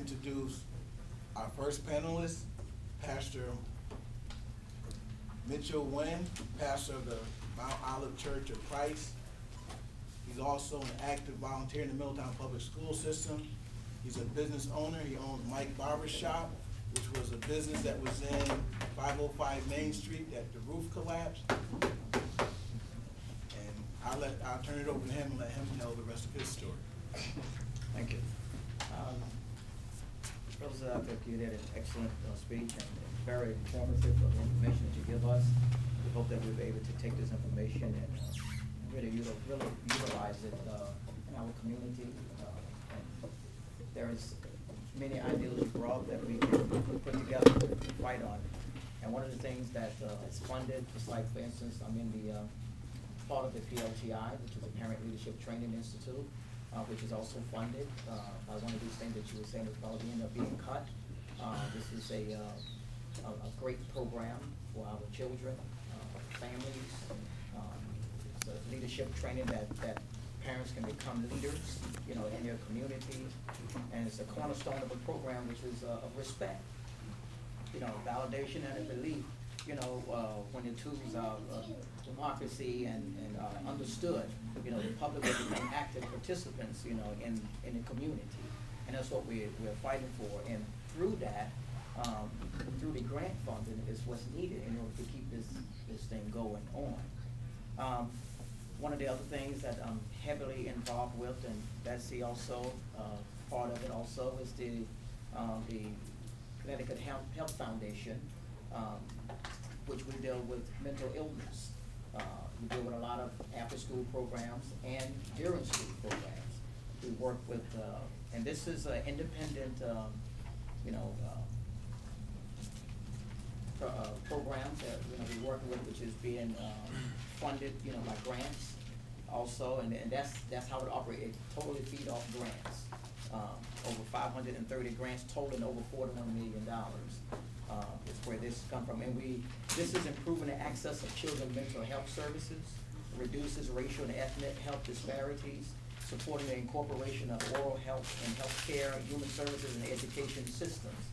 introduce our first panelist, Pastor Mitchell Wynn, pastor of the Mount Olive Church of Christ. He's also an active volunteer in the Middletown public school system. He's a business owner. He owns Mike Barber Shop, which was a business that was in 505 Main Street that the roof collapsed. And I'll turn it over to him and let him tell the rest of his story. Thank you. Rosa, I think you did an excellent speech and very informative of the information that you give us. We hope that we'll be able to take this information and really utilize it in our community. And there's many ideas you brought that we can put together to fight on. And one of the things that is funded, just like, for instance, I'm in the part of the PLTI, which is the Parent Leadership Training Institute, which is also funded by one of these things that you were saying is probably end up being cut. This is a great program for our children, families. It's a leadership training that parents can become leaders, in their communities, and it's a cornerstone of a program which is of respect, validation and a belief. When the tools of democracy and understood, the public will become active participants, in the community, and that's what we're fighting for. And through that, through the grant funding is what's needed in order to keep this thing going on. One of the other things that I'm heavily involved with, and that's also part of it also, is the Connecticut Health Foundation, which we deal with mental illness. We deal with a lot of after-school programs and during-school programs. We work with, and this is an independent, program that we work with, which is being funded, by grants also, and that's how it operates. It totally feed off grants. Over 530 grants totaling over $41 million. Is where this come from, and this is improving the access of children's mental health services, reduces racial and ethnic health disparities, supporting the incorporation of oral health and health care, human services, and education systems.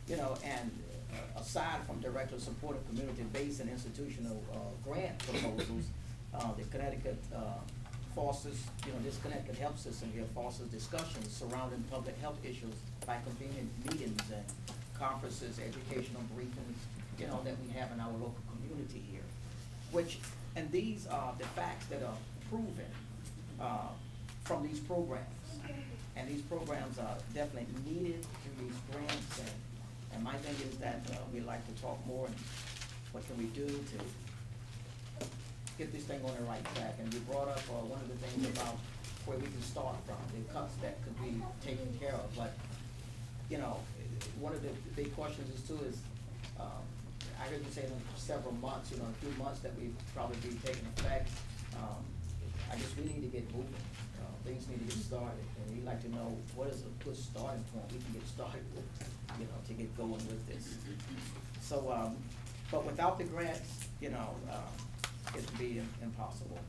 And aside from directly supporting community-based and institutional grant proposals, the Connecticut fosters, this Connecticut health system here fosters discussions surrounding public health issues by convening meetings and conferences, educational briefings, that we have in our local community here. And these are the facts that are proven from these programs. And these programs are definitely needed through these grants. And my thing is that we'd like to talk more and what can we do to get this thing on the right track. And we brought up one of the things about where we can start from, the cuts that could be taken care of. But, one of the big questions is too is, I heard you say in several months, a few months that we probably be taking effect. I guess we need to get moving. Things need to get started, and we'd like to know what is a good starting point we can get started with, to get going with this. So, but without the grants, it would be impossible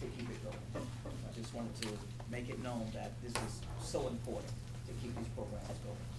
to keep it going. I just wanted to make it known that this is so important to keep these programs going.